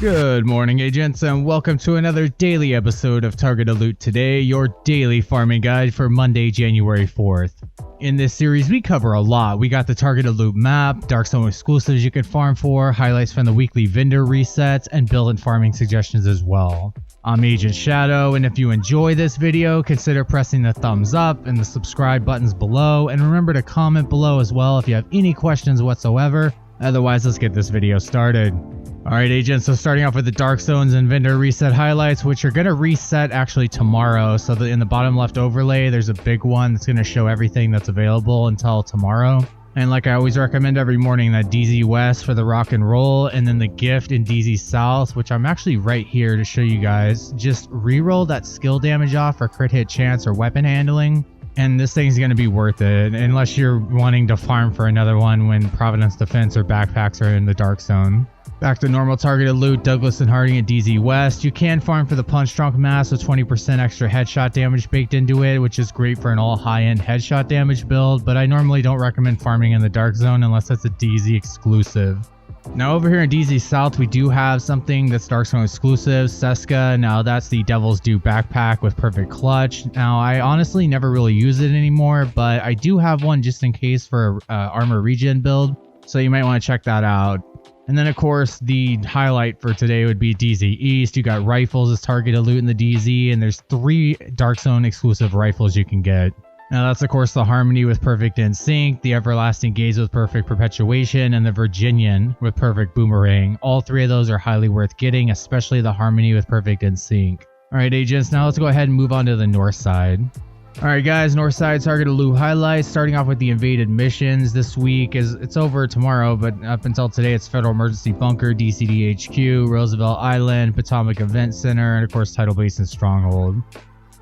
Good morning, agents, and welcome to another daily episode of Targeted Loot Today, your daily farming guide for Monday, January 4th. In this series, we cover a lot. We got the Targeted Loot map, Dark Zone exclusives you can farm for, highlights from the weekly vendor resets, and build and farming suggestions as well. I'm Agent Shadow, and if you enjoy this video, consider pressing the thumbs up and the subscribe buttons below, and remember to comment below as well if you have any questions whatsoever. Otherwise, let's get this video started. Alright agents, so starting off with the Dark Zones and vendor reset highlights, which are going to reset actually tomorrow. So in the bottom left overlay, there's a big one that's going to show everything that's available until tomorrow. And like I always recommend every morning, that DZ West for the rock and roll, and then the gift in DZ South, which I'm actually right here to show you guys. Just reroll that skill damage off for crit hit chance or weapon handling. And this thing's going to be worth it, unless you're wanting to farm for another one when Providence Defense or backpacks are in the Dark Zone. Back to normal targeted loot, Douglas and Harding at DZ West. You can farm for the Punch Drunk Mask with 20% extra headshot damage baked into it, which is great for an all high-end headshot damage build, but I normally don't recommend farming in the Dark Zone unless it's a DZ exclusive. Now over here in DZ South, we do have something that's Dark Zone exclusive, Seska. Now that's the Devil's Due backpack with perfect clutch. Now I honestly never really use it anymore, but I do have one just in case for armor regen build, so you might want to check that out. And then of course the highlight for today would be DZ East. You got rifles as targeted loot in the DZ, and there's 3 Dark Zone exclusive rifles you can get. Now that's of course the Harmony with perfect in sync, the Everlasting Gaze with perfect perpetuation, and the Virginian with perfect boomerang. All 3 of those are highly worth getting, especially the Harmony with perfect in sync. Alright agents, now let's go ahead and move on to the north side. Alright guys, north side targeted loot highlights, starting off with the invaded missions. This week it's over tomorrow, but up until today it's Federal Emergency Bunker, DCD HQ, Roosevelt Island, Potomac Event Center, and of course Tidal Basin Stronghold.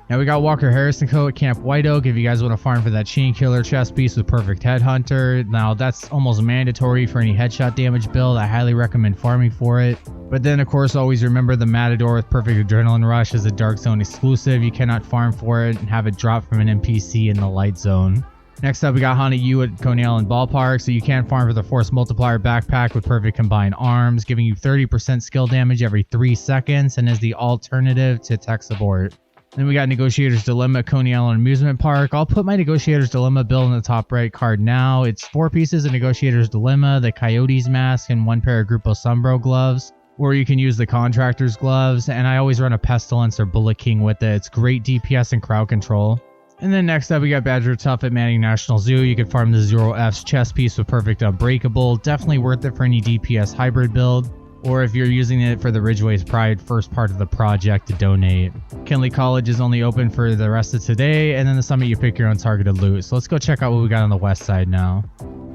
Now we got Walker Harrison Co. at Camp White Oak if you guys want to farm for that Chain Killer chest piece with perfect Headhunter. Now that's almost mandatory for any headshot damage build. I highly recommend farming for it. But then of course always remember the Matador with perfect Adrenaline Rush is a Dark Zone exclusive. You cannot farm for it and have it drop from an NPC in the Light Zone. Next up we got Hana U at Coney Island Ballpark, so you can farm for the Force Multiplier backpack with perfect combined arms, giving you 30% skill damage every 3 seconds and is the alternative to tech support. Then we got Negotiator's Dilemma at Coney Island Amusement Park. I'll put my Negotiator's Dilemma build in the top right card now. It's 4 pieces of Negotiator's Dilemma, the Coyote's Mask, and 1 pair of Grupo Sombro gloves. Or you can use the Contractor's gloves, and I always run a Pestilence or Bullet King with it. It's great DPS and crowd control. And then next up we got Badger Tough at Manning National Zoo. You can farm the Zero F's chest piece with perfect Unbreakable. Definitely worth it for any DPS hybrid build, or if you're using it for the Ridgeway's Pride first part of the project to donate. Kinley College is only open for the rest of today, and then the summit you pick your own targeted loot. So let's go check out what we got on the west side now.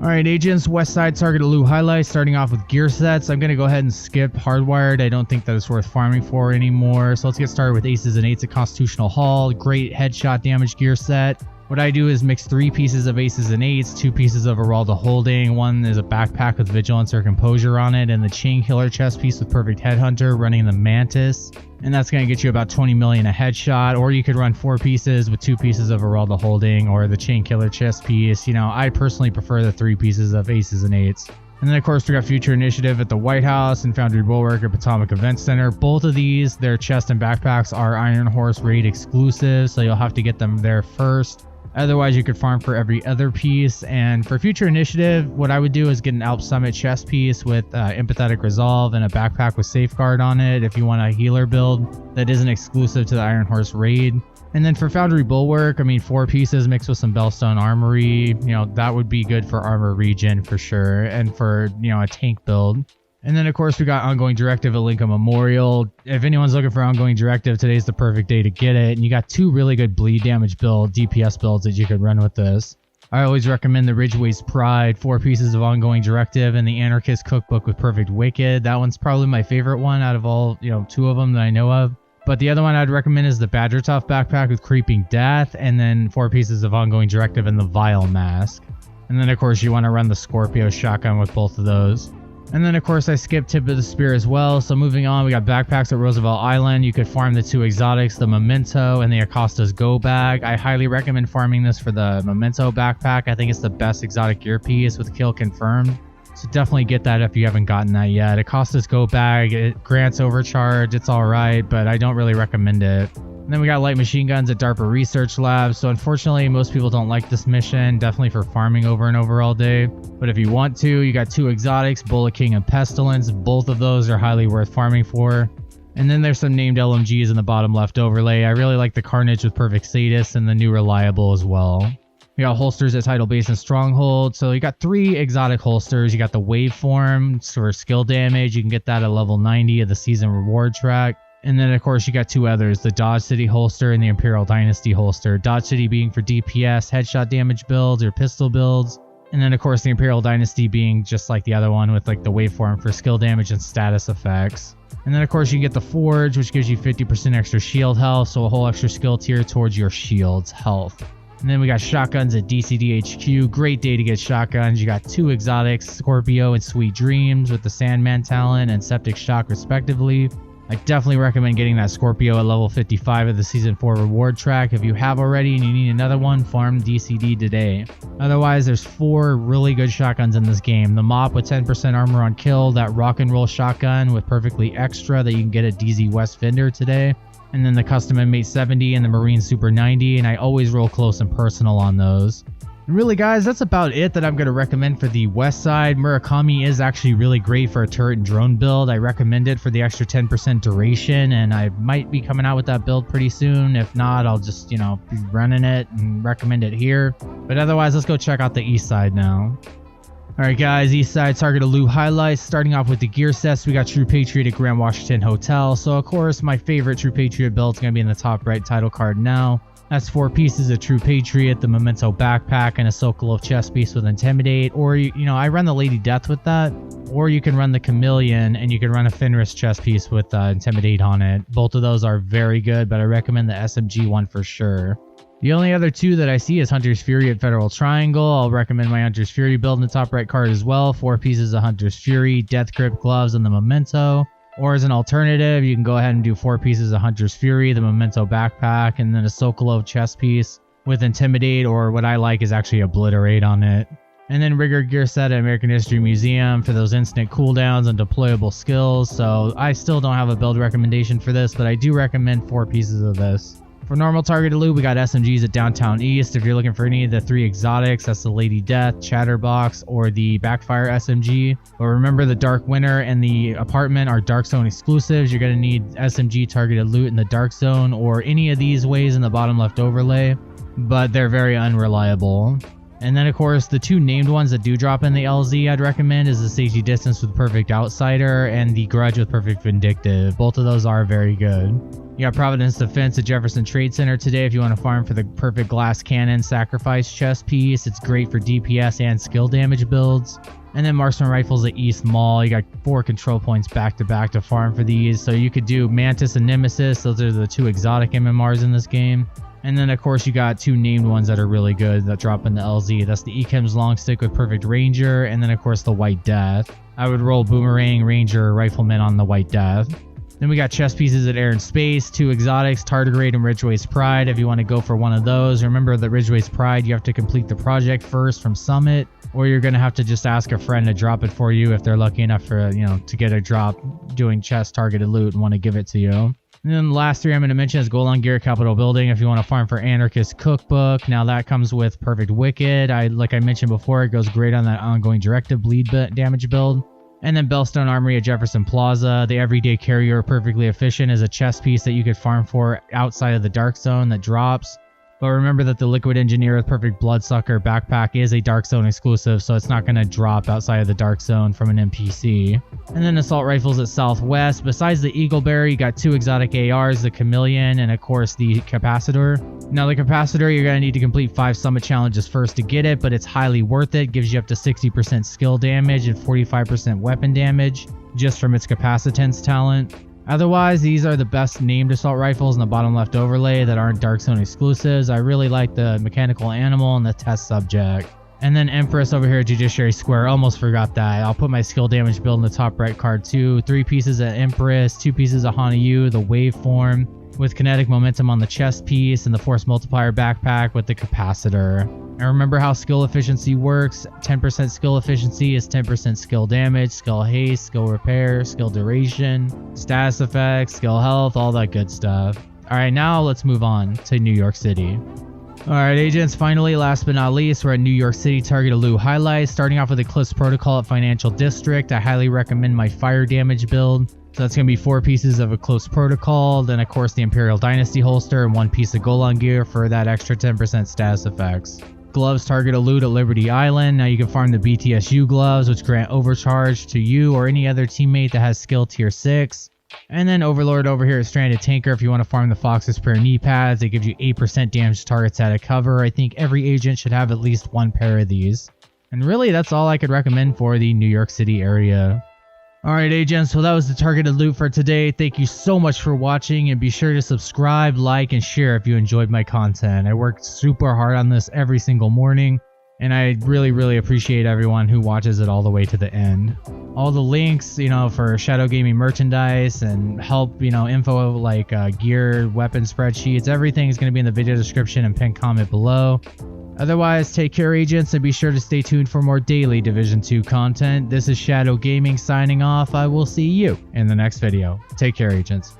Alright agents, west side targeted loot highlights, starting off with gear sets. I'm going to go ahead and skip Hardwired. I don't think that it's worth farming for anymore. So let's get started with Aces and Eights at Constitutional Hall. Great headshot damage gear set. What I do is mix 3 pieces of Aces and Eights, 2 pieces of Geraldo Holding, 1 is a backpack with Vigilance or Composure on it, and the Chain Killer chest piece with perfect Headhunter running the Mantis. And that's going to get you about 20 million a headshot, or you could run 4 pieces with 2 pieces of Geraldo Holding or the Chain Killer chest piece. You know, I personally prefer the 3 pieces of Aces and Eights. And then of course we got Future Initiative at the White House and Foundry Bulwark at Potomac Event Center. Both of these, their chest and backpacks are Iron Horse raid exclusive, so you'll have to get them there first. Otherwise, you could farm for every other piece. And for Future Initiative, what I would do is get an Alp Summit chest piece with Empathetic Resolve and a backpack with Safeguard on it if you want a healer build that isn't exclusive to the Iron Horse raid. And then for Foundry Bulwark, I mean, 4 pieces mixed with some Bellstone Armory, you know, that would be good for armor regen for sure, and for, you know, a tank build. And then of course we got Ongoing Directive at Lincoln Memorial. If anyone's looking for Ongoing Directive, today's the perfect day to get it. And you got 2 really good bleed damage build, DPS builds that you could run with this. I always recommend the Ridgeway's Pride, 4 pieces of Ongoing Directive, and the Anarchist Cookbook with Perfect Wicked. That one's probably my favorite one out of all, you know, 2 of them that I know of. But the other one I'd recommend is the Badger Tough backpack with Creeping Death, and then 4 pieces of Ongoing Directive and the Vile Mask. And then of course you want to run the Scorpio shotgun with both of those. And then of course I skipped Tip of the Spear as well. So moving on, we got backpacks at Roosevelt Island. You could farm the 2 exotics, the Memento and the Acosta's Go bag. I highly recommend farming this for the Memento backpack. I think it's the best exotic gear piece with kill confirmed. So definitely get that if you haven't gotten that yet. Acosta's Go bag, it grants overcharge, it's alright, but I don't really recommend it. And then we got light machine guns at DARPA Research Lab. So unfortunately, most people don't like this mission, definitely for farming over and over all day. But if you want to, you got 2 exotics, Bullet King and Pestilence. Both of those are highly worth farming for. And then there's some named LMGs in the bottom left overlay. I really like the Carnage with Perfect Sadist and the new Reliable as well. We got holsters at Tidal Base and Stronghold. So you got 3 exotic holsters. You got the Waveform for skill damage. You can get that at level 90 of the season reward track. And then of course you got 2 others, the Dodge City holster and the Imperial Dynasty holster. Dodge City being for DPS, headshot damage builds or pistol builds. And then of course the Imperial Dynasty being just like the other one with like the waveform for skill damage and status effects. And then of course you get the Forge, which gives you 50% extra shield health, so a whole extra skill tier towards your shield's health. And then we got shotguns at DCDHQ. Great day to get shotguns. You got 2 exotics, Scorpio and Sweet Dreams with the Sandman talent and Septic Shock respectively. I definitely recommend getting that Scorpio at level 55 of the Season 4 reward track. If you have already and you need another one, farm DCD today. Otherwise, there's 4 really good shotguns in this game. The Mop with 10% armor on kill, that Rock and Roll shotgun with perfectly extra that you can get at DZ West Fender today, and then the Custom M8 70 and the Marine Super 90, and I always roll close and personal on those. And really guys, that's about it that I'm going to recommend for the west side. Murakami is actually really great for a turret and drone build. I recommend it for the extra 10% duration, and I might be coming out with that build pretty soon. If not, I'll just, be running it and recommend it here. But otherwise, let's go check out the east side now. Alright guys, east side target loot highlights. Starting off with the gear sets, we got True Patriot at Grand Washington Hotel. So of course, my favorite True Patriot build is going to be in the top right title card now. That's 4 pieces of True Patriot, the Memento backpack, and a Sokolov chest piece with Intimidate. Or, I run the Lady Death with that. Or you can run the Chameleon, and you can run a Fenris chest piece with Intimidate on it. Both of those are very good, but I recommend the SMG one for sure. The only other 2 that I see is Hunter's Fury at Federal Triangle. I'll recommend my Hunter's Fury build in the top right card as well. 4 pieces of Hunter's Fury, Death Grip gloves, and the Memento. Or as an alternative, you can go ahead and do 4 pieces of Hunter's Fury, the Memento backpack, and then a Sokolov chest piece with Intimidate, or what I like is actually Obliterate on it. And then Rigger gear set at American History Museum for those instant cooldowns and deployable skills. So I still don't have a build recommendation for this, but I do recommend 4 pieces of this. For normal targeted loot, we got SMGs at Downtown East. If you're looking for any of the 3 exotics, that's the Lady Death, Chatterbox, or the Backfire SMG. But remember, the Dark Winter and the Apartment are Dark Zone exclusives. You're going to need SMG targeted loot in the Dark Zone or any of these ways in the bottom left overlay, but they're very unreliable. And then of course, the 2 named ones that do drop in the LZ I'd recommend is the Safety Distance with Perfect Outsider and the Grudge with Perfect Vindictive. Both of those are very good. You got Providence Defense at Jefferson Trade Center today if you want to farm for the Perfect Glass Cannon Sacrifice chest piece. It's great for DPS and skill damage builds. And then Marksman Rifles at East Mall. You got 4 control points back to back to farm for these. So you could do Mantis and Nemesis. Those are the 2 exotic MMRs in this game. And then of course you got 2 named ones that are really good that drop in the LZ. That's the Echem's Long Stick with Perfect Ranger, and then of course the White Death. I would roll Boomerang, Ranger, Rifleman on the White Death. Then we got chest pieces at Air and Space, 2 exotics, Tardigrade and Ridgeway's Pride if you want to go for one of those. Remember that Ridgeway's Pride, you have to complete the project first from Summit, or you're going to have to just ask a friend to drop it for you if they're lucky enough for, to get a drop doing chest targeted loot and want to give it to you. And then the last 3 I'm going to mention is Golan Gear Capitol Building if you want to farm for Anarchist Cookbook. Now that comes with Perfect Wicked. Like I mentioned before, it goes great on that ongoing directive bleed damage build. And then Bellstone Armory at Jefferson Plaza. The Everyday Carrier Perfectly Efficient is a chest piece that you could farm for outside of the Dark Zone that drops. But remember that the Liquid Engineer with Perfect Bloodsucker backpack is a Dark Zone exclusive, so it's not going to drop outside of the Dark Zone from an NPC. And then Assault Rifles at Southwest. Besides the Eagleberry, you got 2 exotic ARs, the Chameleon, and of course the Capacitor. Now the Capacitor, you're going to need to complete 5 summit challenges first to get it, but it's highly worth it. Gives you up to 60% skill damage and 45% weapon damage just from its Capacitance talent. Otherwise, these are the best named assault rifles in the bottom left overlay that aren't Dark Zone exclusives. I really like the Mechanical Animal and the Test Subject. And then Empress over here at Judiciary Square, almost forgot that. I'll put my skill damage build in the top right card too. 3 pieces of Empress, 2 pieces of Hanayu, the waveform with kinetic momentum on the chest piece, and the force multiplier backpack with the capacitor. And remember how skill efficiency works. 10% skill efficiency is 10% skill damage, skill haste, skill repair, skill duration, status effects, skill health, all that good stuff. Alright, now let's move on to New York City. Alright agents, finally, last but not least, we're at New York City Target Loot highlights. Starting off with Eclipse Protocol at Financial District. I highly recommend my fire damage build. So that's going to be 4 pieces of Eclipse Protocol, then of course the Imperial Dynasty holster, and 1 piece of Golan gear for that extra 10% status effects. Gloves target a loot at Liberty Island. Now you can farm the BTSU gloves, which grant overcharge to you or any other teammate that has skill tier 6. And then Overlord over here at Stranded Tanker. If you want to farm the Fox's pair of knee pads, it gives you 8% damage to targets out of cover. I think every agent should have at least 1 pair of these. And really, that's all I could recommend for the New York City area. Alright agents, so that was the targeted loot for today. Thank you so much for watching, and be sure to subscribe, like, and share if you enjoyed my content. I worked super hard on this every single morning, and I really appreciate everyone who watches it all the way to the end. All the links, for Shadow Gaming merchandise and help, info like gear, weapon spreadsheets, everything is going to be in the video description and pinned comment below. Otherwise, take care agents, and be sure to stay tuned for more daily Division 2 content. This is Shadow Gaming signing off. I will see you in the next video. Take care agents.